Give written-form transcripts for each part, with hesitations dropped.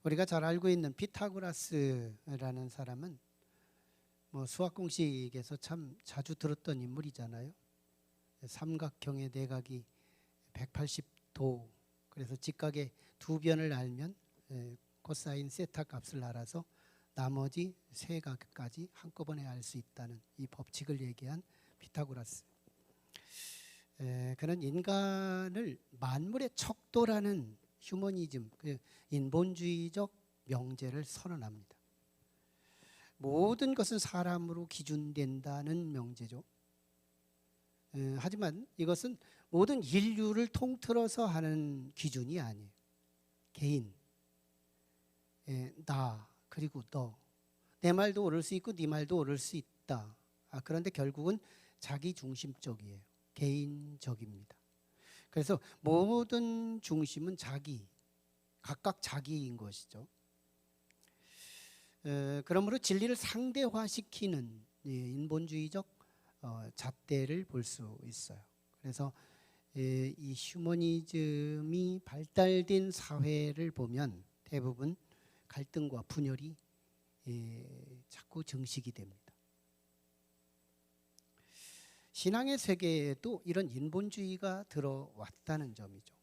우리가 잘 알고 있는 피타고라스라는 사람은 수학 공식에서 참 자주 들었던 인물이잖아요. 삼각형의 내각이 180도, 그래서 직각의 두 변을 알면 코사인 세타 값을 알아서 나머지 세 각까지 한꺼번에 알 수 있다는 이 법칙을 얘기한 피타고라스. 그는 인간을 만물의 척도라는 휴머니즘, 인본주의적 명제를 선언합니다. 모든 것은 사람으로 기준된다는 명제죠. 하지만 이것은 모든 인류를 통틀어서 하는 기준이 아니에요. 개인, 나, 그리고 너. 내 말도 옳을 수 있고 네 말도 옳을 수 있다. 그런데 결국은 자기 중심적이에요. 개인적입니다. 그래서 모든 중심은 각각 자기인 것이죠. 그러므로 진리를 상대화시키는 인본주의적 잣대를 볼 수 있어요. 그래서 이 휴머니즘이 발달된 사회를 보면 대부분 갈등과 분열이 자꾸 증식이 됩니다. 신앙의 세계에도 이런 인본주의가 들어왔다는 점이죠.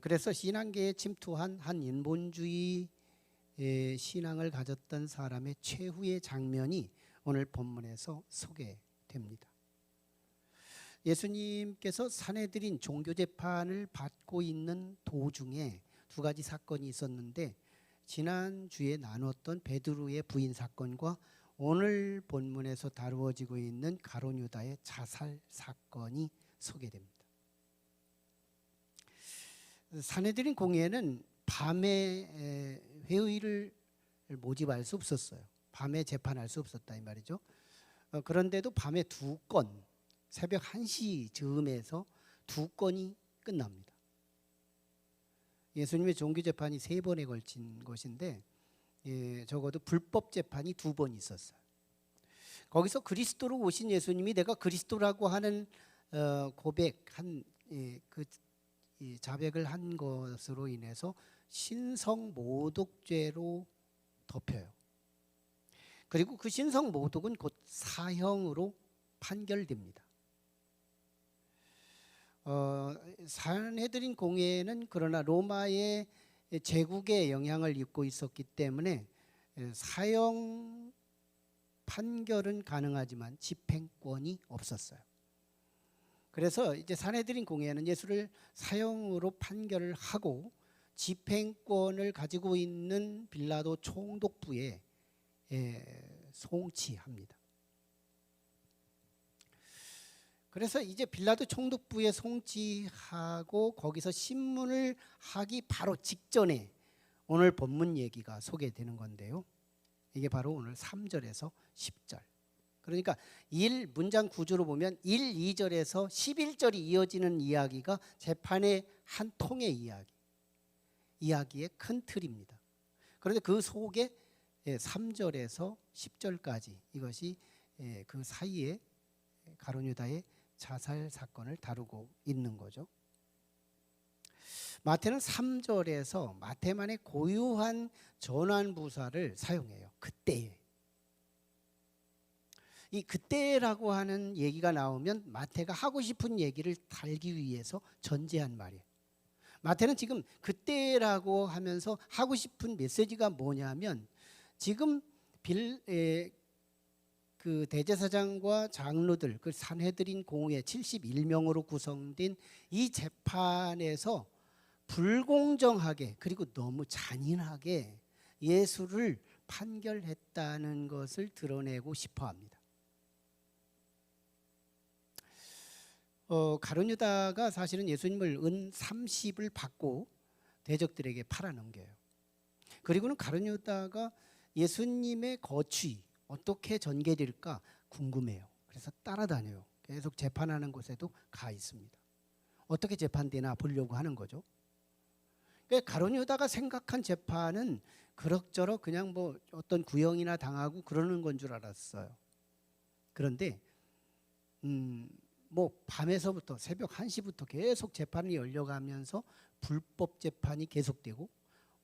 그래서 신앙계에 침투한 한 인본주의 신앙을 가졌던 사람의 최후의 장면이 오늘 본문에서 소개됩니다. 예수님께서 산헤드린 종교재판을 받고 있는 도중에 두 가지 사건이 있었는데, 지난주에 나눴던 베드로의 부인 사건과 오늘 본문에서 다루어지고 있는 가룟 유다의 자살 사건이 소개됩니다. 산헤드린 공회는 밤에 회의를 모집할 수 없었어요. 밤에 재판할 수 없었다 이 말이죠. 그런데도 밤에 두 건, 새벽 1시 즈음에서 두 건이 끝납니다. 예수님의 종교재판이 3번에 걸친 것인데 적어도 불법 재판이 2번 있었어요. 거기서 그리스도로 오신 예수님이 내가 그리스도라고 하는 고백한 그 자백을 한 것으로 인해서 신성모독죄로 덮여요. 그리고 그 신성모독은 곧 사형으로 판결됩니다. 산헤드린 공회는 그러나 로마의 제국의 영향을 입고 있었기 때문에 사형 판결은 가능하지만 집행권이 없었어요. 그래서 이제 산헤드린 공회는 예수를 사형으로 판결을 하고 집행권을 가지고 있는 빌라도 총독부에 송치합니다. 그래서 이제 빌라도 총독부에 송치하고 거기서 신문을 하기 바로 직전에 오늘 본문 얘기가 소개되는 건데요. 이게 바로 오늘 3절에서 10절. 그러니까 문장 구조로 보면 1, 2절에서 11절이 이어지는 이야기가 재판의 한 통의 이야기의 큰 틀입니다. 그런데 그 속에 3절에서 10절까지 이것이 그 사이에 가룟 유다의 자살 사건을 다루고 있는 거죠. 마태는 3절에서 마태만의 고유한 전환부사를 사용해요. 그때에. 이 그때라고 하는 얘기가 나오면 마태가 하고 싶은 얘기를 달기 위해서 전제한 말이에요. 마태는 지금 그때라고 하면서 하고 싶은 메시지가 뭐냐면, 지금 그 대제사장과 장로들, 그 산헤드린 공회 71명으로 구성된 이 재판에서 불공정하게 그리고 너무 잔인하게 예수를 판결했다는 것을 드러내고 싶어 합니다. 가룟 유다가 사실은 예수님을 은 30을 받고 대적들에게 팔아넘겨요. 그리고는 가룟 유다가 예수님의 거취 어떻게 전개될까 궁금해요. 그래서 따라다녀요. 계속 재판하는 곳에도 가 있습니다. 어떻게 재판되나 보려고 하는 거죠. 그러니까 가룟 유다가 생각한 재판은 그럭저럭 그냥 어떤 구형이나 당하고 그러는 건 줄 알았어요. 그런데 밤에서부터 새벽 1시부터 계속 재판이 열려가면서 불법 재판이 계속되고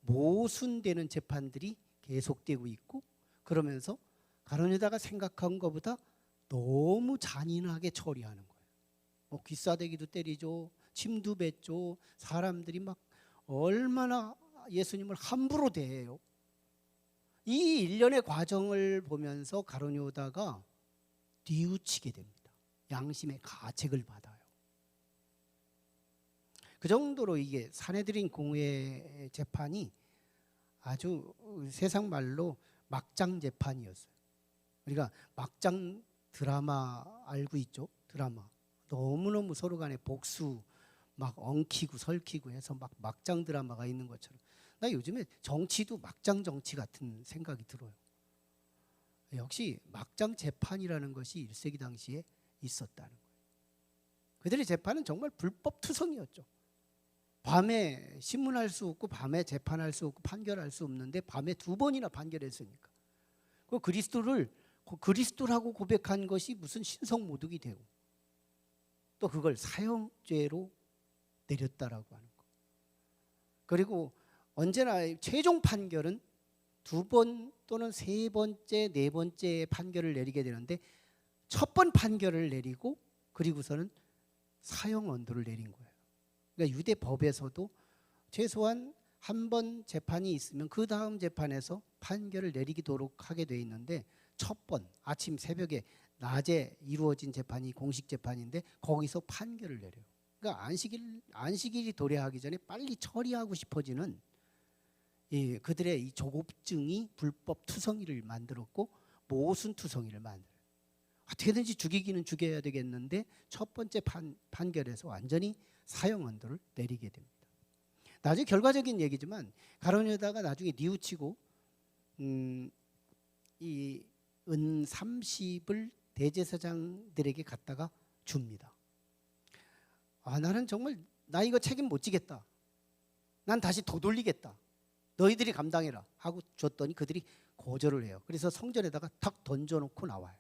모순되는 재판들이 계속되고 있고, 그러면서 가룟 유다가 생각한 것보다 너무 잔인하게 처리하는 거예요. 뭐 귀싸대기도 때리죠, 침도 뱉죠. 사람들이 막 얼마나 예수님을 함부로 대해요. 이 일련의 과정을 보면서 가룟 유다가 뉘우치게 됩니다. 양심의 가책을 받아요. 그 정도로 이게 사내들인 공회 재판이 아주 세상 말로 막장 재판이었어요. 우리가 막장 드라마 알고 있죠? 드라마 너무너무 서로 간에 복수 막 엉키고 설키고 해서 막 막장 드라마가 있는 것처럼, 나 요즘에 정치도 막장 정치 같은 생각이 들어요. 역시 막장 재판이라는 것이 1세기 당시에 있었다는 거예요. 그들의 재판은 정말 불법 투성이었죠. 밤에 신문할 수 없고 밤에 재판할 수 없고 판결할 수 없는데 밤에 2번이나 판결했으니까, 그 그리스도라고 고백한 것이 무슨 신성모독이 되고, 또 그걸 사형죄로 내렸다라고 하는 거. 그리고 언제나 최종 판결은 2번 또는 3번째, 4번째 판결을 내리게 되는데, 첫 번 판결을 내리고 그리고서는 사형 언도를 내린 거예요. 그러니까 유대 법에서도 최소한 한 번 재판이 있으면 그 다음 재판에서 판결을 내리도록 하게 돼 있는데, 첫 번 아침 새벽에 낮에 이루어진 재판이 공식 재판인데 거기서 판결을 내려요. 그러니까 안식일이 도래하기 전에 빨리 처리하고 싶어지는 그들의 이 조급증이 불법 투성이를 만들었고, 모순 투성이를 만들어요. 어떻게든지 죽이기는 죽여야 되겠는데 첫 번째 판결에서 완전히 사형 언도를 내리게 됩니다. 나중에 결과적인 얘기지만 가룟 유다가 나중에 뉘우치고 이 은 30을 대제사장들에게 갖다가 줍니다. 나는 정말 나 이거 책임 못 지겠다, 난 다시 되돌리겠다, 너희들이 감당해라 하고 줬더니 그들이 거절을 해요. 그래서 성전에다가 탁 던져놓고 나와요.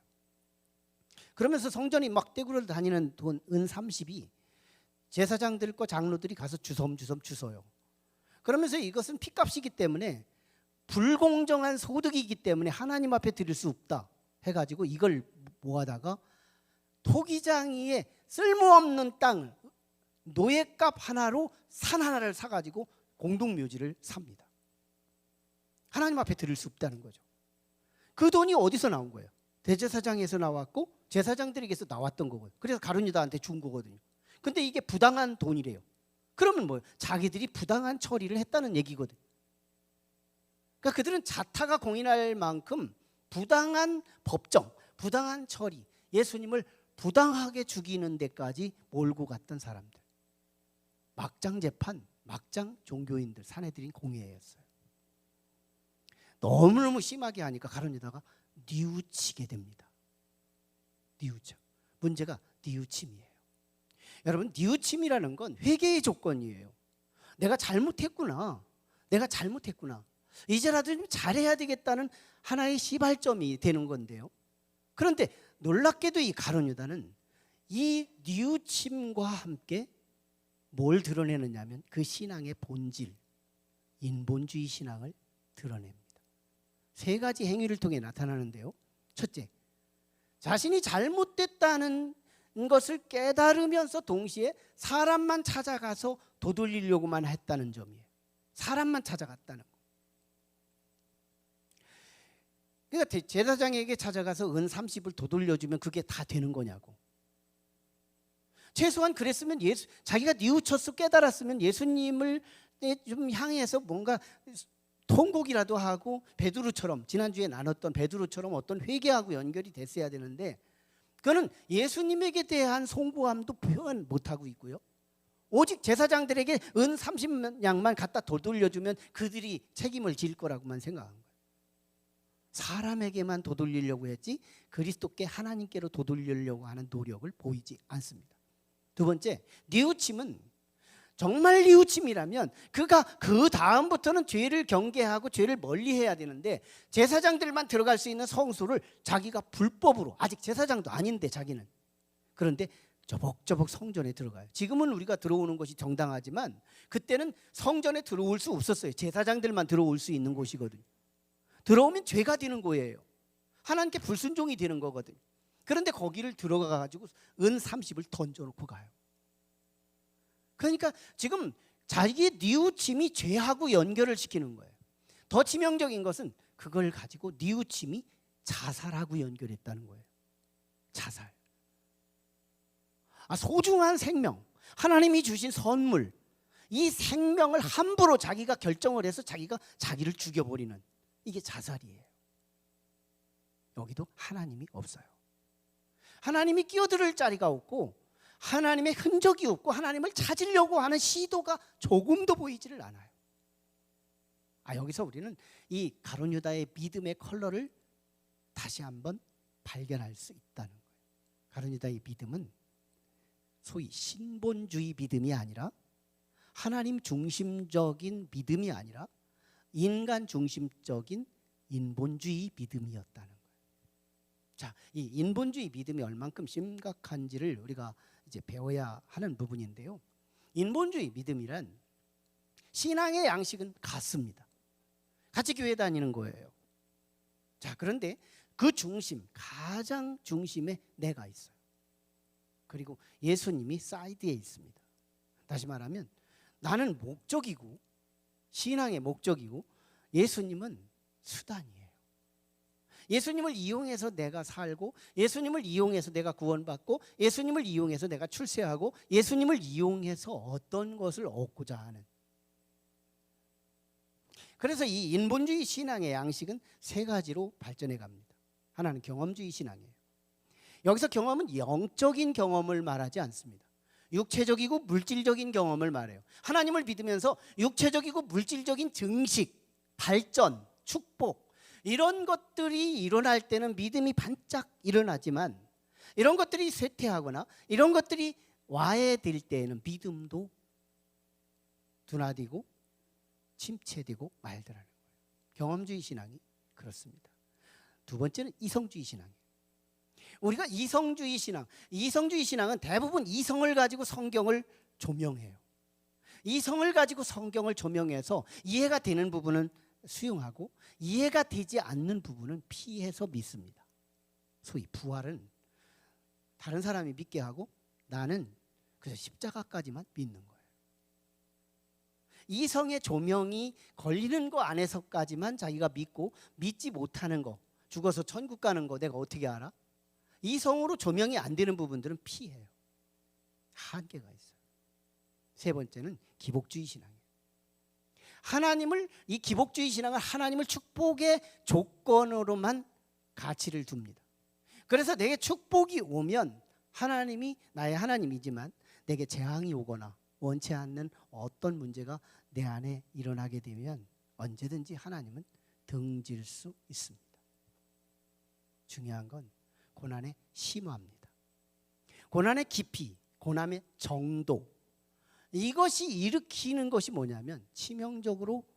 그러면서 성전이 막 떼구를 다니는 돈 은 30이 제사장들과 장로들이 가서 주섬주섬 주워요. 그러면서 이것은 핏값이기 때문에 불공정한 소득이기 때문에 하나님 앞에 드릴 수 없다 해가지고 이걸 모아다가 토기장이의 쓸모없는 땅을 노예값 하나로 산 하나를 사가지고 공동묘지를 삽니다. 하나님 앞에 드릴 수 없다는 거죠. 그 돈이 어디서 나온 거예요? 대제사장에서 나왔고 제사장들에게서 나왔던 거거든요. 그래서 가룟 유다한테 준 거거든요. 근데 이게 부당한 돈이래요. 그러면 뭐예요? 자기들이 부당한 처리를 했다는 얘기거든요. 그러니까 그들은 자타가 공인할 만큼 부당한 법정, 부당한 처리, 예수님을 부당하게 죽이는 데까지 몰고 갔던 사람들. 막장 재판, 막장 종교인들, 사내들인 공회였어요. 너무너무 심하게 하니까 가룟 유다가 뉘우치게 됩니다. 뉘우쳐. 문제가 뉘우침이에요. 여러분, 뉘우침이라는 건 회개의 조건이에요. 내가 잘못했구나. 이제라도 좀 잘해야 되겠다는 하나의 시발점이 되는 건데요. 그런데 놀랍게도 이 가룟 유다는 이 뉘우침과 함께 뭘 드러내느냐면 그 신앙의 본질, 인본주의 신앙을 드러냅니다. 3가지 행위를 통해 나타나는데요. 첫째, 자신이 잘못됐다는 것을 깨달으면서 동시에 사람만 찾아가서 도돌리려고만 했다는 점이에요. 사람만 찾아갔다는 거. 그러니까 제사장에게 찾아가서 은 30을 도돌려주면 그게 다 되는 거냐고. 최소한 그랬으면 자기가 뉘우쳤어 깨달았으면 예수님을 좀 향해서 뭔가 통곡이라도 하고 베드로처럼, 지난주에 나눴던 베드로처럼 어떤 회개하고 연결이 됐어야 되는데, 그거는 예수님에게 대한 송구함도 표현 못하고 있고요. 오직 제사장들에게 은 30냥만 갖다 도돌려주면 그들이 책임을 질 거라고만 생각한 거예요. 사람에게만 도돌리려고 했지 그리스도께, 하나님께로 도돌리려고 하는 노력을 보이지 않습니다. 두 번째, 뉘우침은 정말 뉘우침이라면 그가 그 다음부터는 죄를 경계하고 죄를 멀리해야 되는데, 제사장들만 들어갈 수 있는 성소를 자기가 불법으로, 아직 제사장도 아닌데 자기는, 그런데 저벅저벅 성전에 들어가요. 지금은 우리가 들어오는 것이 정당하지만 그때는 성전에 들어올 수 없었어요. 제사장들만 들어올 수 있는 곳이거든요. 들어오면 죄가 되는 거예요. 하나님께 불순종이 되는 거거든요. 그런데 거기를 들어가 가지고 은 30을 던져놓고 가요. 그러니까 지금 자기의 뉘우침이 죄하고 연결을 시키는 거예요. 더 치명적인 것은 그걸 가지고 뉘우침이 자살하고 연결했다는 거예요. 자살. 소중한 생명, 하나님이 주신 선물, 이 생명을 함부로 자기가 결정을 해서 자기가 자기를 죽여버리는, 이게 자살이에요. 여기도 하나님이 없어요. 하나님이 끼어들을 자리가 없고 하나님의 흔적이 없고 하나님을 찾으려고 하는 시도가 조금도 보이지를 않아요. 여기서 우리는 이 가룟 유다의 믿음의 컬러를 다시 한번 발견할 수 있다는 거예요. 가룟 유다의 믿음은 소위 신본주의 믿음이 아니라 하나님 중심적인 믿음이 아니라 인간 중심적인 인본주의 믿음이었다는 거예요. 자, 이 인본주의 믿음이 얼만큼 심각한지를 우리가 이제 배워야 하는 부분인데요. 인본주의 믿음이란 신앙의 양식은 같습니다. 같이 교회 다니는 거예요. 자, 그런데 그 중심, 가장 중심에 내가 있어요. 그리고 예수님이 사이드에 있습니다. 다시 말하면 나는 목적이고 신앙의 목적이고 예수님은 수단이에요. 예수님을 이용해서 내가 살고 예수님을 이용해서 내가 구원받고 예수님을 이용해서 내가 출세하고 예수님을 이용해서 어떤 것을 얻고자 하는. 그래서 이 인본주의 신앙의 양식은 세 가지로 발전해 갑니다. 하나는 경험주의 신앙이에요. 여기서 경험은 영적인 경험을 말하지 않습니다. 육체적이고 물질적인 경험을 말해요. 하나님을 믿으면서 육체적이고 물질적인 증식, 발전, 축복 이런 것들이 일어날 때는 믿음이 반짝 일어나지만 이런 것들이 쇠퇴하거나 이런 것들이 와해될 때에는 믿음도 둔화되고 침체되고 말더라는 거예요. 경험주의 신앙이 그렇습니다. 두 번째는 이성주의 신앙이에요. 우리가 이성주의 신앙은 대부분 이성을 가지고 성경을 조명해요. 이성을 가지고 성경을 조명해서 이해가 되는 부분은 수용하고 이해가 되지 않는 부분은 피해서 믿습니다. 소위 부활은 다른 사람이 믿게 하고 나는 그래서 십자가까지만 믿는 거예요. 이성의 조명이 걸리는 거 안에서까지만 자기가 믿고 믿지 못하는 거, 죽어서 천국 가는 거 내가 어떻게 알아? 이성으로 조명이 안 되는 부분들은 피해요. 한계가 있어요. 세 번째는 기복주의 신앙이에요. 이 기복주의 신앙은 하나님을 축복의 조건으로만 가치를 둡니다. 그래서 내게 축복이 오면 하나님이 나의 하나님이지만 내게 재앙이 오거나 원치 않는 어떤 문제가 내 안에 일어나게 되면 언제든지 하나님은 등질 수 있습니다. 중요한 건 고난의 심화입니다. 고난의 깊이, 고난의 정도, 이것이 일으키는 것이 뭐냐면 치명적으로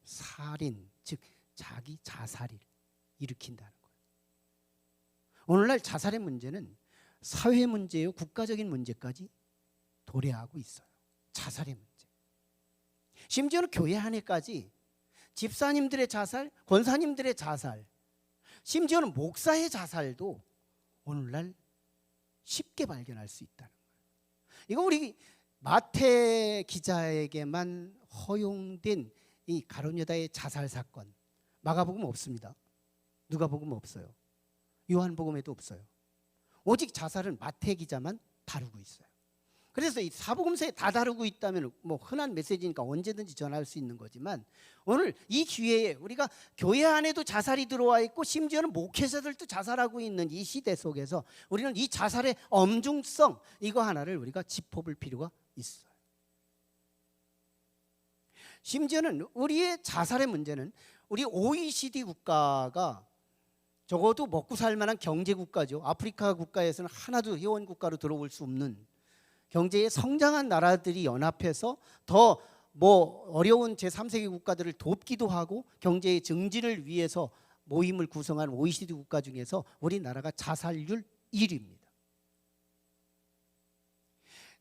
살인, 즉 자기 자살을 일으킨다는 거예요. 오늘날 자살의 문제는 사회 문제요, 국가적인 문제까지 도래하고 있어요. 자살의 문제. 심지어는 교회 안에까지 집사님들의 자살, 권사님들의 자살, 심지어는 목사의 자살도 오늘날 쉽게 발견할 수 있다는 거예요. 이거 우리 마태 기자에게만 허용된 이 가룟 유다의 자살 사건, 마가복음 없습니다. 누가복음 없어요. 요한복음에도 없어요. 오직 자살은 마태 기자만 다루고 있어요. 그래서 이 사복음서에 다 다루고 있다면 뭐 흔한 메시지니까 언제든지 전할 수 있는 거지만 오늘 이 기회에 우리가 교회 안에도 자살이 들어와 있고 심지어는 목회자들도 자살하고 있는 이 시대 속에서 우리는 이 자살의 엄중성 이거 하나를 우리가 짚어볼 필요가 있어요. 심지어는 우리의 자살의 문제는 우리 OECD 국가가 적어도 먹고 살 만한 경제 국가죠. 아프리카 국가에서는 하나도 회원 국가로 들어올 수 없는 경제에 성장한 나라들이 연합해서 더 어려운 제3세계 국가들을 돕기도 하고 경제의 증진을 위해서 모임을 구성한 OECD 국가 중에서 우리나라가 자살률 1위입니다.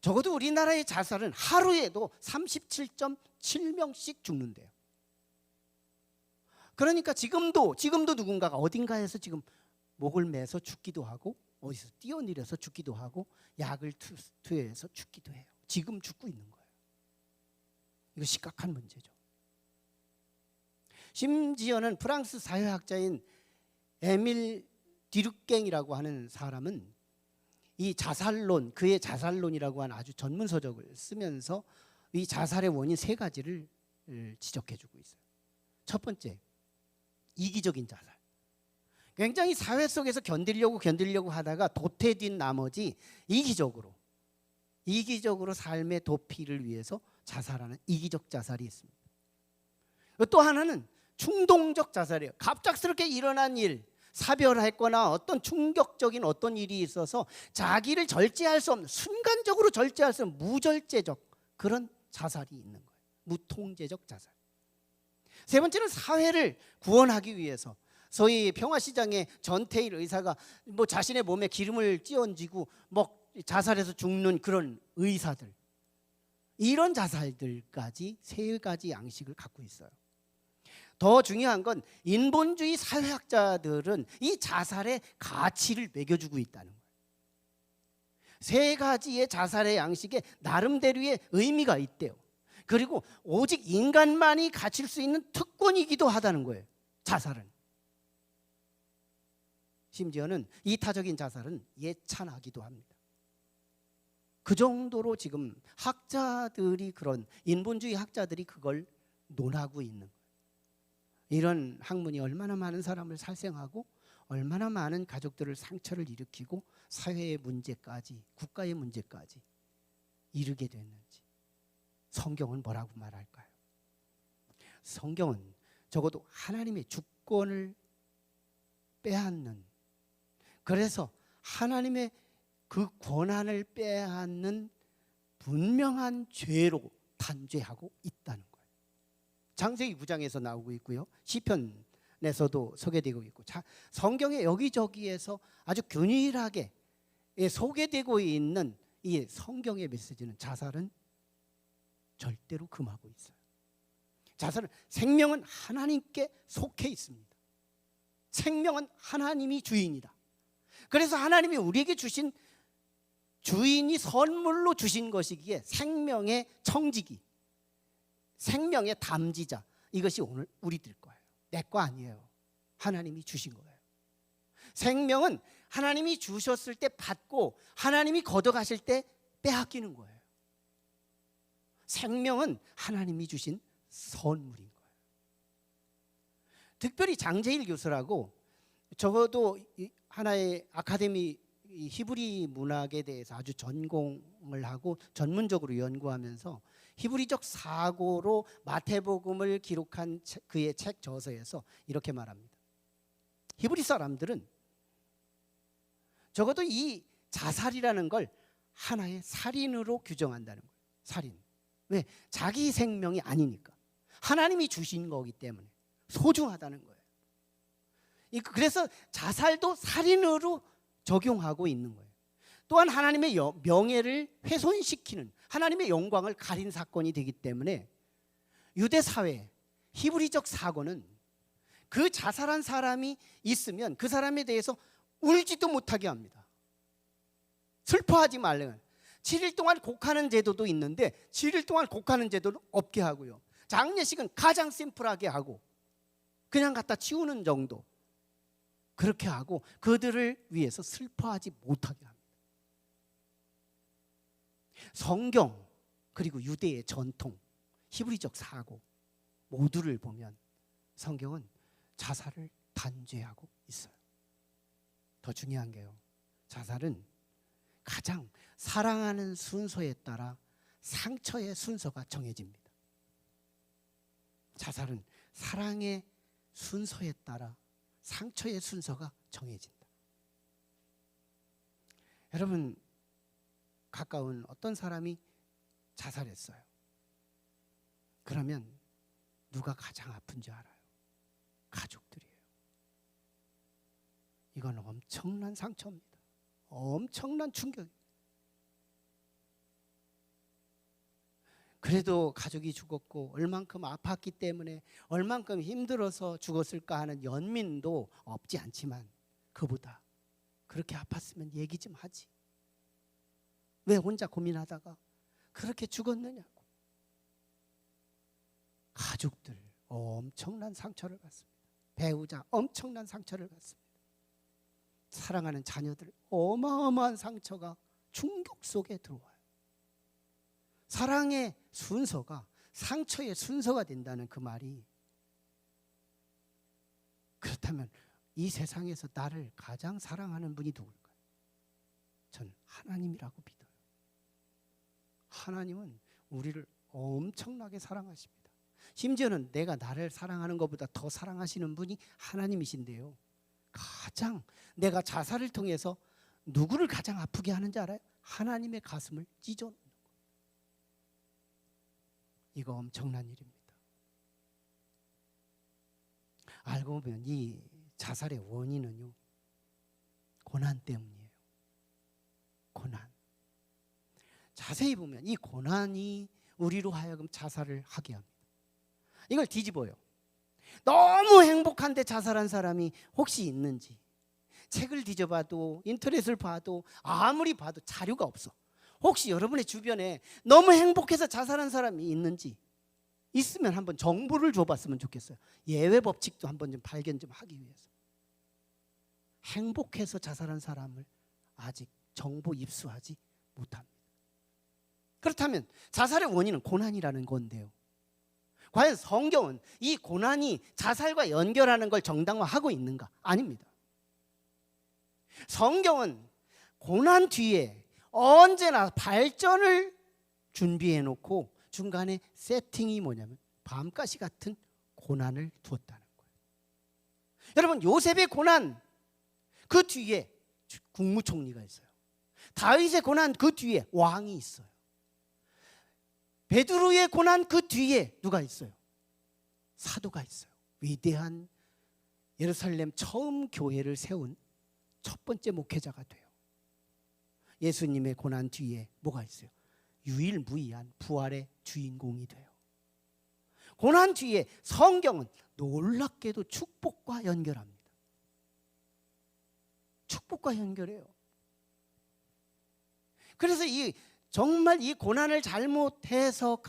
적어도 우리나라의 자살은 하루에도 37.7명씩 죽는데요. 그러니까 지금도 누군가가 어딘가에서 지금 목을 매서 죽기도 하고, 어디서 뛰어내려서 죽기도 하고, 약을 투여해서 죽기도 해요. 지금 죽고 있는 거예요. 이거 심각한 문제죠. 심지어는 프랑스 사회학자인 에밀 디루갱이라고 하는 사람은 이 자살론, 그의 자살론이라고 하는 아주 전문 서적을 쓰면서 이 자살의 원인 세 가지를 지적해주고 있어요. 첫 번째, 이기적인 자살. 굉장히 사회 속에서 견디려고 하다가 도태된 나머지 이기적으로 삶의 도피를 위해서 자살하는 이기적 자살이 있습니다. 또 하나는 충동적 자살이에요. 갑작스럽게 일어난 일, 사별했거나 어떤 충격적인 어떤 일이 있어서 자기를 절제할 수 없는, 순간적으로 절제할 수 없는 무절제적 그런 자살이 있는 거예요. 무통제적 자살. 세 번째는 사회를 구원하기 위해서, 소위 평화시장의 전태일 의사가 뭐 자신의 몸에 기름을 찌얹고 뭐 자살해서 죽는 그런 의사들, 이런 자살들까지 세 가지 양식을 갖고 있어요. 더 중요한 건 인본주의 사회학자들은 이 자살의 가치를 매겨주고 있다는 거예요. 세 가지의 자살의 양식에 나름대로의 의미가 있대요. 그리고 오직 인간만이 가질 수 있는 특권이기도 하다는 거예요. 자살은. 심지어는 이타적인 자살은 예찬하기도 합니다. 그 정도로 지금 학자들이, 그런 인본주의 학자들이 그걸 논하고 있는 거예요. 이런 학문이 얼마나 많은 사람을 살생하고 얼마나 많은 가족들을 상처를 일으키고 사회의 문제까지, 국가의 문제까지 이르게 됐는지. 성경은 뭐라고 말할까요? 성경은 적어도 하나님의 주권을 빼앗는, 그래서 하나님의 그 권한을 빼앗는 분명한 죄로 단죄하고 있다는 거예요. 창세기 9장에서 나오고 있고요, 시편에서도 소개되고 있고, 성경의 여기저기에서 아주 균일하게 소개되고 있는 이 성경의 메시지는 자살은 절대로 금하고 있어요. 자살은, 생명은 하나님께 속해 있습니다. 생명은 하나님이 주인이다. 그래서 하나님이 우리에게 주신, 주인이 선물로 주신 것이기에 생명의 청지기, 생명의 담지자, 이것이 오늘 우리들 거예요. 내 거 아니에요. 하나님이 주신 거예요. 생명은 하나님이 주셨을 때 받고 하나님이 걷어가실 때 빼앗기는 거예요. 생명은 하나님이 주신 선물인 거예요. 특별히 장제일 교수라고, 적어도 하나의 아카데미 히브리 문학에 대해서 아주 전공을 하고 전문적으로 연구하면서 히브리적 사고로 마태복음을 기록한 그의 책 저서에서 이렇게 말합니다. 히브리 사람들은 적어도 이 자살이라는 걸 하나의 살인으로 규정한다는 거예요. 살인. 왜? 자기 생명이 아니니까. 하나님이 주신 거기 때문에 소중하다는 거예요. 그래서 자살도 살인으로 적용하고 있는 거예요. 또한 하나님의 명예를 훼손시키는, 하나님의 영광을 가린 사건이 되기 때문에 유대 사회, 히브리적 사고는 그 자살한 사람이 있으면 그 사람에 대해서 울지도 못하게 합니다. 슬퍼하지 말래요. 7일 동안 곡하는 제도도 있는데 7일 동안 곡하는 제도는 없게 하고요. 장례식은 가장 심플하게 하고 그냥 갖다 치우는 정도, 그렇게 하고 그들을 위해서 슬퍼하지 못하게 합니다. 성경, 그리고 유대의 전통, 히브리적 사고 모두를 보면 성경은 자살을 단죄하고 있어요. 더 중요한 게요, 자살은 가장 사랑하는 순서에 따라 상처의 순서가 정해집니다. 자살은 사랑의 순서에 따라 상처의 순서가 정해진다. 여러분, 가까운 어떤 사람이 자살했어요. 그러면 누가 가장 아픈지 알아요? 가족들이에요. 이건 엄청난 상처입니다. 엄청난 충격이에요. 그래도 가족이 죽었고 얼만큼 아팠기 때문에 얼만큼 힘들어서 죽었을까 하는 연민도 없지 않지만 그보다 그렇게 아팠으면 얘기 좀 하지. 왜 혼자 고민하다가 그렇게 죽었느냐고. 가족들 엄청난 상처를 받습니다. 배우자 엄청난 상처를 받습니다. 사랑하는 자녀들 어마어마한 상처가 충격 속에 들어와요. 사랑의 순서가 상처의 순서가 된다는 그 말이, 그렇다면 이 세상에서 나를 가장 사랑하는 분이 누굴까요? 전 하나님이라고 믿어요. 하나님은 우리를 엄청나게 사랑하십니다. 심지어는 내가 나를 사랑하는 것보다 더 사랑하시는 분이 하나님이신데요, 가장 내가 자살을 통해서 누구를 가장 아프게 하는지 알아요? 하나님의 가슴을 찢어놓는 거예요. 이거 엄청난 일입니다. 알고 보면 이 자살의 원인은요, 고난 때문이에요. 고난. 자세히 보면 이 고난이 우리로 하여금 자살을 하게 합니다. 이걸 뒤집어요. 너무 행복한데 자살한 사람이 혹시 있는지 책을 뒤져봐도 인터넷을 봐도 아무리 봐도 자료가 없어. 혹시 여러분의 주변에 너무 행복해서 자살한 사람이 있는지, 있으면 한번 정보를 줘봤으면 좋겠어요. 예외 법칙도 한번 좀 발견 좀 하기 위해서. 행복해서 자살한 사람을 아직 정보 입수하지 못합니다. 그렇다면 자살의 원인은 고난이라는 건데요, 과연 성경은 이 고난이 자살과 연결하는 걸 정당화하고 있는가? 아닙니다. 성경은 고난 뒤에 언제나 발전을 준비해 놓고 중간에 세팅이 뭐냐면 밤가시 같은 고난을 두었다는 거예요. 여러분, 요셉의 고난 그 뒤에 국무총리가 있어요. 다윗의 고난 그 뒤에 왕이 있어요. 베드로의 고난 그 뒤에 누가 있어요? 사도가 있어요. 위대한 예루살렘 처음 교회를 세운 첫 번째 목회자가 돼요. 예수님의 고난 뒤에 뭐가 있어요? 유일무이한 부활의 주인공이 돼요. 고난 뒤에 성경은 놀랍게도 축복과 연결합니다. 축복과 연결해요. 그래서 정말 이 고난을 잘못해서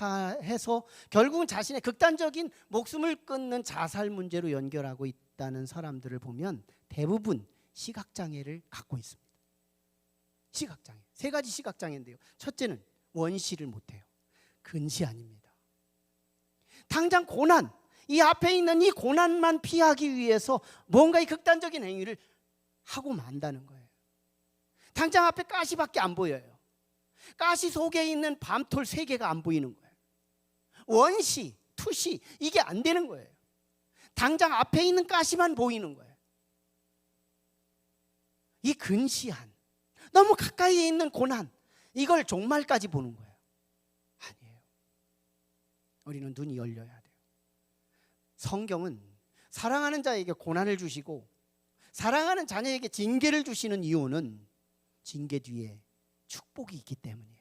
해서 결국은 자신의 극단적인 목숨을 끊는 자살 문제로 연결하고 있다는 사람들을 보면 대부분 시각장애를 갖고 있습니다. 시각장애. 세 가지 시각장애인데요, 첫째는 원시를 못해요. 근시안입니다. 당장 고난, 이 앞에 있는 이 고난만 피하기 위해서 뭔가 이 극단적인 행위를 하고 만다는 거예요. 당장 앞에 가시밖에 안 보여요. 가시 속에 있는 밤톨 3개가 안 보이는 거예요. 원시, 투시, 이게 안 되는 거예요. 당장 앞에 있는 가시만 보이는 거예요. 이 근시안, 너무 가까이에 있는 고난, 이걸 종말까지 보는 거예요. 아니에요. 우리는 눈이 열려야 돼요. 성경은 사랑하는 자에게 고난을 주시고 사랑하는 자녀에게 징계를 주시는 이유는 징계 뒤에 축복이 있기 때문이에요.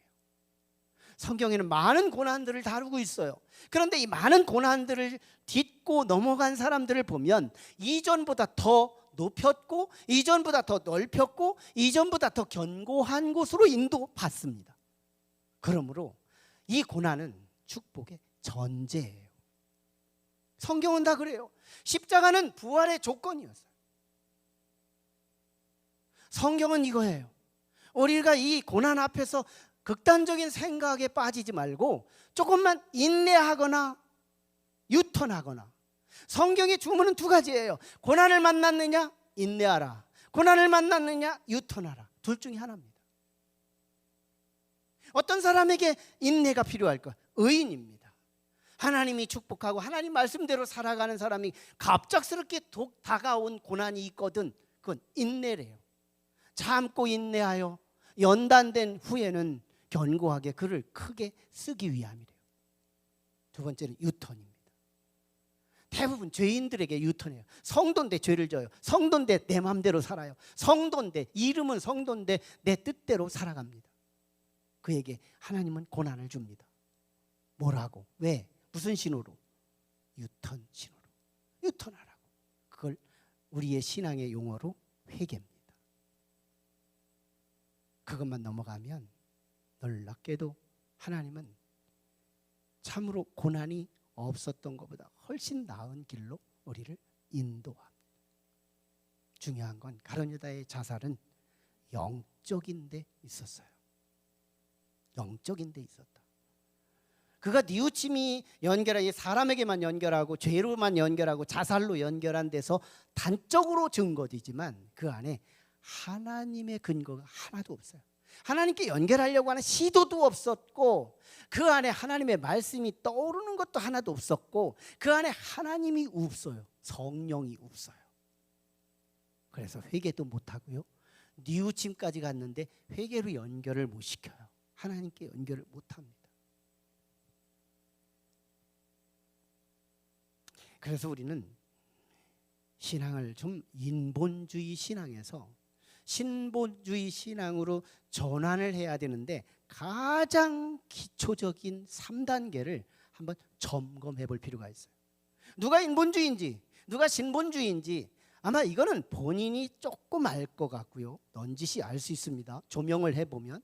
성경에는 많은 고난들을 다루고 있어요. 그런데 이 많은 고난들을 딛고 넘어간 사람들을 보면 이전보다 더 높였고 이전보다 더 넓혔고 이전보다 더 견고한 곳으로 인도받습니다. 그러므로 이 고난은 축복의 전제예요. 성경은 다 그래요. 십자가는 부활의 조건이었어요. 성경은 이거예요. 우리가 이 고난 앞에서 극단적인 생각에 빠지지 말고 조금만 인내하거나 유턴하거나. 성경의 주문은 2가지예요. 고난을 만났느냐? 인내하라. 고난을 만났느냐? 유턴하라. 둘 중에 하나입니다. 어떤 사람에게 인내가 필요할까? 의인입니다. 하나님이 축복하고 하나님 말씀대로 살아가는 사람이 갑작스럽게 다가온 고난이 있거든, 그건 인내래요. 참고 인내하여 연단된 후에는 견고하게 그를 크게 쓰기 위함이래요. 2번째는 유턴입니다. 대부분 죄인들에게 유턴해요. 성도인데 죄를 져요. 성도인데 내 마음대로 살아요. 성도인데, 이름은 성도인데 내 뜻대로 살아갑니다. 그에게 하나님은 고난을 줍니다. 뭐라고? 왜? 무슨 신호로? 유턴 신호로. 유턴하라고. 그걸 우리의 신앙의 용어로 회개입니다. 그것만 넘어가면 놀랍게도 하나님은 참으로 고난이 없었던 것보다 훨씬 나은 길로 우리를 인도합니다. 중요한 건 가룟 유다의 자살은 영적인 데 있었어요. 영적인 데 있었다. 그가 뉘우침이 연결하기 사람에게만 연결하고 죄로만 연결하고 자살로 연결한 데서 단적으로 증거되지만 그 안에 하나님의 근거가 하나도 없어요. 하나님께 연결하려고 하는 시도도 없었고 그 안에 하나님의 말씀이 떠오르는 것도 하나도 없었고 그 안에 하나님이 없어요. 성령이 없어요. 그래서 회개도 못하고요. 뉘우침까지 갔는데 회개로 연결을 못 시켜요. 하나님께 연결을 못합니다. 그래서 우리는 신앙을 좀 인본주의 신앙에서 신본주의 신앙으로 전환을 해야 되는데 가장 기초적인 3단계를 한번 점검해 볼 필요가 있어요. 누가 인본주의인지 누가 신본주의인지 아마 이거는 본인이 조금 알 것 같고요. 넌지시 알 수 있습니다. 조명을 해보면.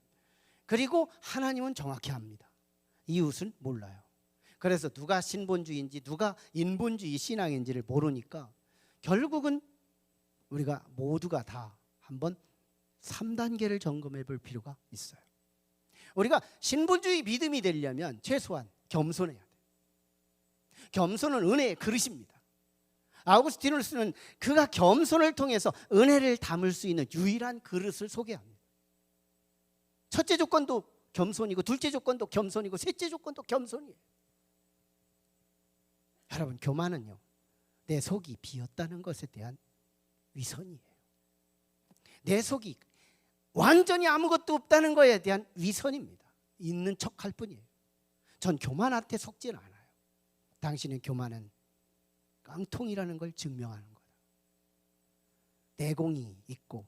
그리고 하나님은 정확히 압니다. 이웃은 몰라요. 그래서 누가 신본주의인지 누가 인본주의 신앙인지를 모르니까 결국은 우리가 모두가 다 한번 3단계를 점검해 볼 필요가 있어요. 우리가 신본주의 믿음이 되려면 최소한 겸손해야 돼요. 겸손은 은혜의 그릇입니다. 아우구스티누스는 그가 겸손을 통해서 은혜를 담을 수 있는 유일한 그릇을 소개합니다. 첫째 조건도 겸손이고 둘째 조건도 겸손이고 셋째 조건도 겸손이에요. 여러분, 교만은요, 내 속이 비었다는 것에 대한 위선이에요. 내 속이 완전히 아무것도 없다는 것에 대한 위선입니다. 있는 척할 뿐이에요. 전 교만한테 속지는 않아요. 당신의 교만은 깡통이라는 걸 증명하는 거다. 내공이 있고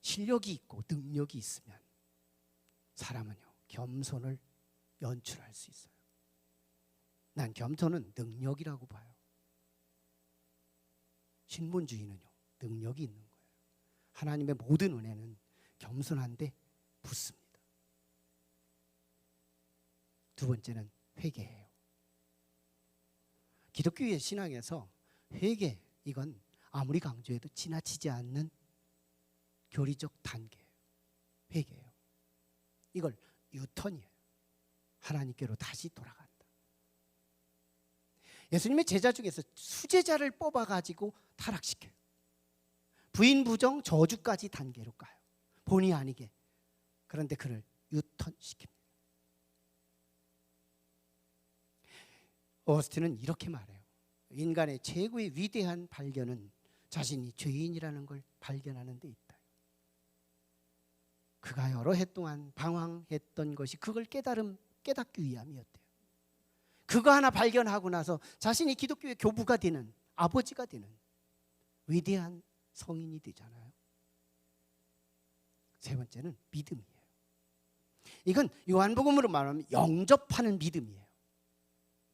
실력이 있고 능력이 있으면 사람은요, 겸손을 연출할 수 있어요. 난 겸손은 능력이라고 봐요. 신본주의는요, 능력이 있는 거예요. 하나님의 모든 은혜는 겸손한데 붙습니다. 두 번째는 회개예요. 기독교의 신앙에서 회개, 이건 아무리 강조해도 지나치지 않는 교리적 단계예요. 회개예요. 이걸 유턴이에요. 하나님께로 다시 돌아간다. 예수님의 제자 중에서 수제자를 뽑아가지고 타락시켜요. 부인 부정 저주까지 단계로 가요. 본의 아니게. 그런데 그를 유턴시킵니다. 어거스틴은 이렇게 말해요. 인간의 최고의 위대한 발견은 자신이 죄인이라는 걸 발견하는 데 있다. 그가 여러 해 동안 방황했던 것이 그걸 깨닫기 위함이었대요. 그거 하나 발견하고 나서 자신이 기독교의 교부가 되는, 아버지가 되는 위대한 성인이 되잖아요. 세 번째는 믿음이에요. 이건 요한복음으로 말하면 영접하는 믿음이에요.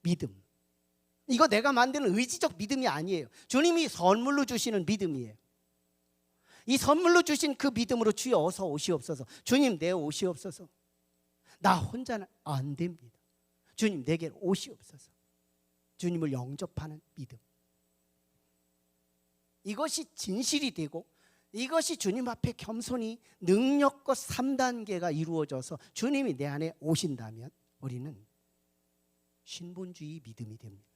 믿음. 이거 내가 만드는 의지적 믿음이 아니에요. 주님이 선물로 주시는 믿음이에요. 이 선물로 주신 그 믿음으로 주여 어서 오시옵소서. 주님 내 오시옵소서. 나 혼자는 안 됩니다. 주님 내게 오시옵소서. 주님을 영접하는 믿음. 이것이 진실이 되고 이것이 주님 앞에 겸손히 능력과 3단계가 이루어져서 주님이 내 안에 오신다면 우리는 신본주의 믿음이 됩니다.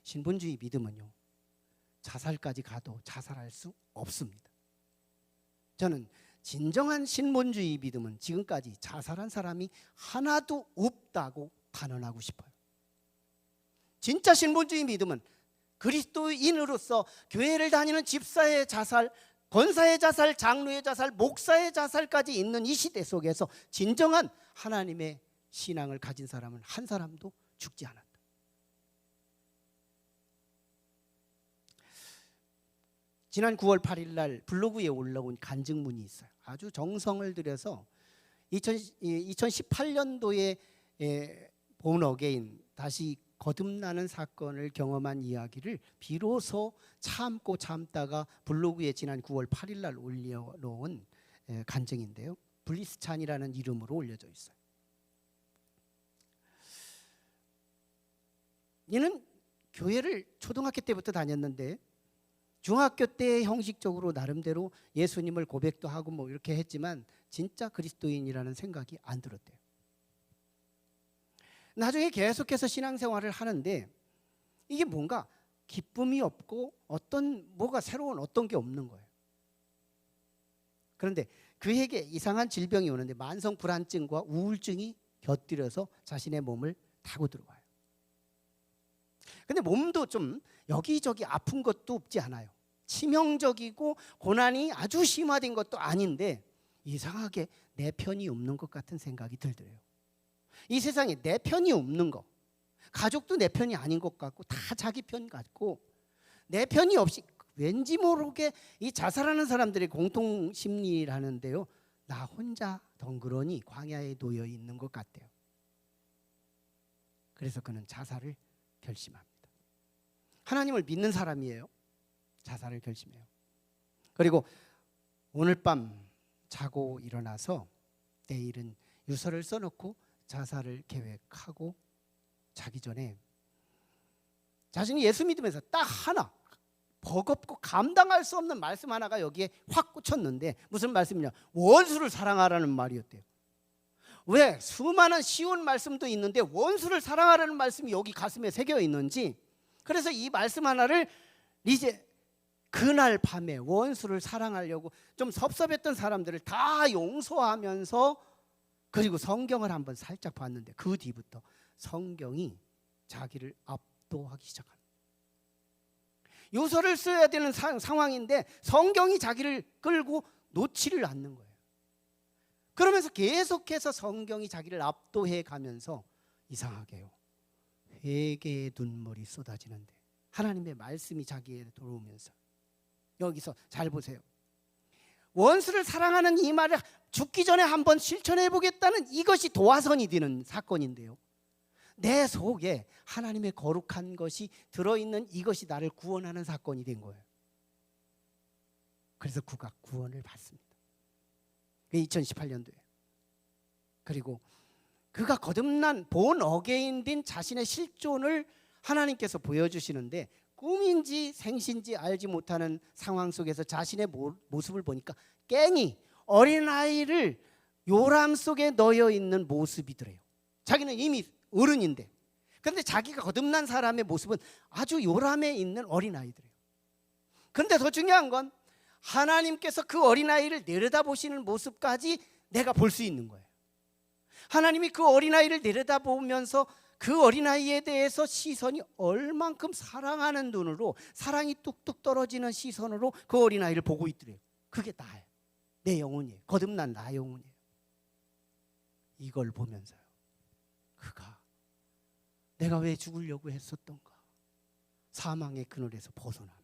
신본주의 믿음은요, 자살까지 가도 자살할 수 없습니다. 저는 진정한 신본주의 믿음은 지금까지 자살한 사람이 하나도 없다고 단언하고 싶어요. 진짜 신본주의 믿음은 그리스도인으로서 교회를 다니는 집사의 자살, 권사의 자살, 장로의 자살, 목사의 자살까지 있는 이 시대 속에서 진정한 하나님의 신앙을 가진 사람은 한 사람도 죽지 않았다. 지난 9월 8일 날 블로그에 올라온 간증문이 있어요. 아주 정성을 들여서 2018년도에 본 어게인, 다시 거듭나는 사건을 경험한 이야기를 비로소 참고 참다가 블로그에 지난 9월 8일 날 올려놓은 간증인데요. 블리스찬이라는 이름으로 올려져 있어요. 얘는 교회를 초등학교 때부터 다녔는데 중학교 때 형식적으로 나름대로 예수님을 고백도 하고 뭐 이렇게 했지만 진짜 그리스도인이라는 생각이 안 들었대요. 나중에 계속해서 신앙생활을 하는데 이게 뭔가 기쁨이 없고 뭐가 새로운 어떤 게 없는 거예요. 그런데 그에게 이상한 질병이 오는데 만성 불안증과 우울증이 곁들여서 자신의 몸을 타고 들어와요. 근데 몸도 좀 여기저기 아픈 것도 없지 않아요. 치명적이고 고난이 아주 심화된 것도 아닌데 이상하게 내 편이 없는 것 같은 생각이 들더래요. 이 세상에 내 편이 없는 거, 가족도 내 편이 아닌 것 같고 다 자기 편 같고 내 편이 없이 왠지 모르게 이 자살하는 사람들의 공통 심리라는데요, 나 혼자 덩그러니 광야에 놓여 있는 것 같대요. 그래서 그는 자살을 결심합니다. 하나님을 믿는 사람이에요. 자살을 결심해요. 그리고 오늘 밤 자고 일어나서 내일은 유서를 써놓고 자살을 계획하고 자기 전에 자신이 예수 믿으면서 딱 하나 버겁고 감당할 수 없는 말씀 하나가 여기에 확 꽂혔는데 무슨 말씀이냐? 원수를 사랑하라는 말이었대요. 왜 수많은 쉬운 말씀도 있는데 원수를 사랑하라는 말씀이 여기 가슴에 새겨 있는지, 그래서 이 말씀 하나를 이제 그날 밤에 원수를 사랑하려고 좀 섭섭했던 사람들을 다 용서하면서 그리고 성경을 한번 살짝 봤는데 그 뒤부터 성경이 자기를 압도하기 시작합니다. 요서를 써야 되는 상황인데 성경이 자기를 끌고 놓지를 않는 거예요. 그러면서 계속해서 성경이 자기를 압도해 가면서 이상하게요, 회개의 눈물이 쏟아지는데 하나님의 말씀이 자기에 들어오면서, 여기서 잘 보세요. 원수를 사랑하는 이 말을 죽기 전에 한번 실천해 보겠다는 이것이 도화선이 되는 사건인데요, 내 속에 하나님의 거룩한 것이 들어있는 이것이 나를 구원하는 사건이 된 거예요. 그래서 그가 구원을 받습니다. 2018년도에. 그리고 그가 거듭난 본 어게인 된 자신의 실존을 하나님께서 보여주시는데 꿈인지 생신지 알지 못하는 상황 속에서 자신의 모습을 보니까 깽이 어린아이를 요람 속에 넣여 있는 모습이더래요. 자기는 이미 어른인데, 그런데 자기가 거듭난 사람의 모습은 아주 요람에 있는 어린아이들이에요. 그런데 더 중요한 건 하나님께서 그 어린아이를 내려다보시는 모습까지 내가 볼 수 있는 거예요. 하나님이 그 어린아이를 내려다보면서 그 어린아이에 대해서 시선이 얼만큼 사랑하는 눈으로, 사랑이 뚝뚝 떨어지는 시선으로 그 어린아이를 보고 있더래요. 그게 나예요. 내 영혼이에요. 거듭난 나 영혼이에요. 이걸 보면서요, 그가 내가 왜 죽으려고 했었던가 사망의 그늘에서 벗어납니다.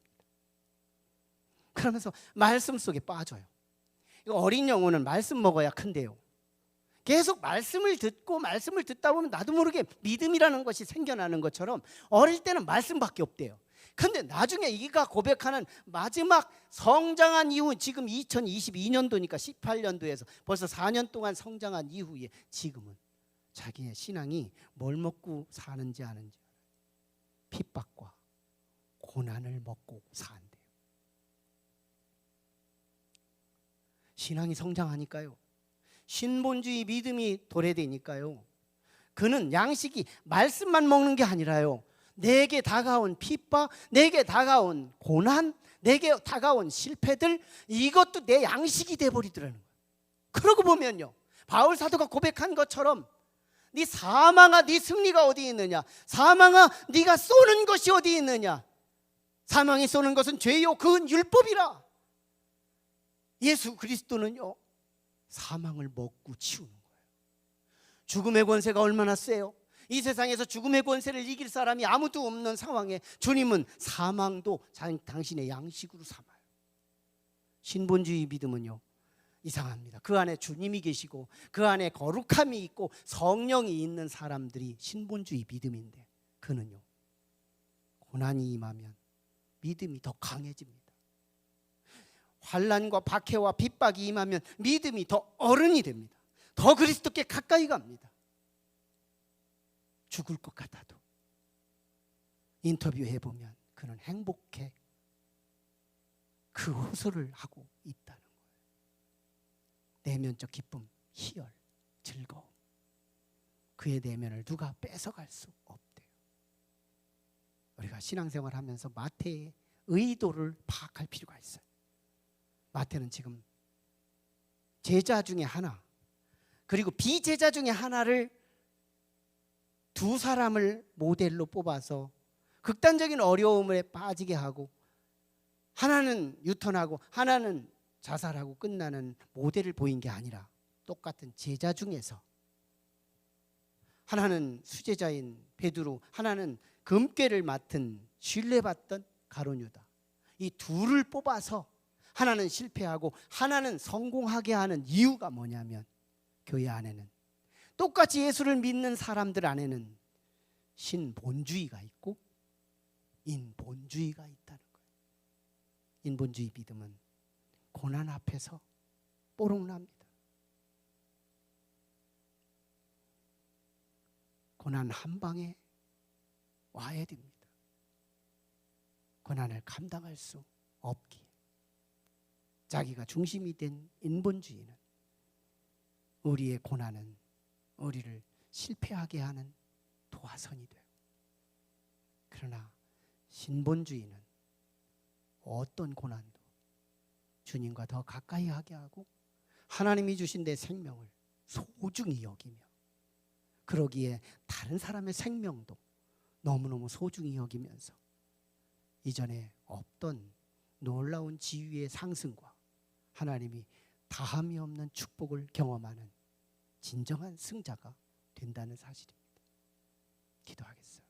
그러면서 말씀 속에 빠져요. 이거 어린 영혼은 말씀 먹어야 큰데요, 계속 말씀을 듣고 말씀을 듣다 보면 나도 모르게 믿음이라는 것이 생겨나는 것처럼 어릴 때는 말씀밖에 없대요. 근데 나중에 이가 고백하는 마지막 성장한 이후, 지금 2022년도니까 18년도에서 벌써 4년 동안 성장한 이후에 지금은 자기의 신앙이 뭘 먹고 사는지 아는지, 핍박과 고난을 먹고 산대요. 신앙이 성장하니까요, 신본주의 믿음이 도래되니까요, 그는 양식이 말씀만 먹는 게 아니라요, 내게 다가온 핍박, 내게 다가온 고난, 내게 다가온 실패들, 이것도 내 양식이 돼버리더라는 거예요. 그러고 보면요, 바울 사도가 고백한 것처럼 네 사망아, 네 승리가 어디 있느냐? 사망아, 네가 쏘는 것이 어디 있느냐? 사망이 쏘는 것은 죄요, 그건 율법이라. 예수 그리스도는요, 사망을 먹고 치우는 거예요. 죽음의 권세가 얼마나 세요? 이 세상에서 죽음의 권세를 이길 사람이 아무도 없는 상황에 주님은 사망도 당신의 양식으로 삼아요. 신본주의 믿음은요, 이상합니다. 그 안에 주님이 계시고 그 안에 거룩함이 있고 성령이 있는 사람들이 신본주의 믿음인데, 그는요, 고난이 임하면 믿음이 더 강해집니다. 환난과 박해와 핍박이 임하면 믿음이 더 어른이 됩니다. 더 그리스도께 가까이 갑니다. 죽을 것 같아도 인터뷰해보면 그는 행복해 그 호소를 하고 있다는 거예요. 내면적 기쁨, 희열, 즐거움, 그의 내면을 누가 뺏어갈 수 없대요. 우리가 신앙생활 하면서 마태의 의도를 파악할 필요가 있어요. 마태는 지금 제자 중에 하나, 그리고 비제자 중에 하나를 두 사람을 모델로 뽑아서 극단적인 어려움에 빠지게 하고, 하나는 유턴하고 하나는 자살하고 끝나는 모델을 보인 게 아니라, 똑같은 제자 중에서 하나는 수제자인 베드로, 하나는 금괴를 맡은 신뢰받던 가룟 유다, 이 둘을 뽑아서 하나는 실패하고 하나는 성공하게 하는 이유가 뭐냐면, 교회 안에는 똑같이 예수를 믿는 사람들 안에는 신본주의가 있고 인본주의가 있다는 거예요. 인본주의 믿음은 고난 앞에서 뽀록납니다. 고난 한 방에 와야 됩니다. 고난을 감당할 수 없기에. 자기가 중심이 된 인본주의는, 우리의 고난은 우리를 실패하게 하는 도화선이 돼요. 그러나 신본주의는 어떤 고난도 주님과 더 가까이 하게 하고 하나님이 주신 내 생명을 소중히 여기며, 그러기에 다른 사람의 생명도 너무너무 소중히 여기면서 이전에 없던 놀라운 지위의 상승과 하나님이 다함이 없는 축복을 경험하는 진정한 승자가 된다는 사실입니다. 기도하겠습니다.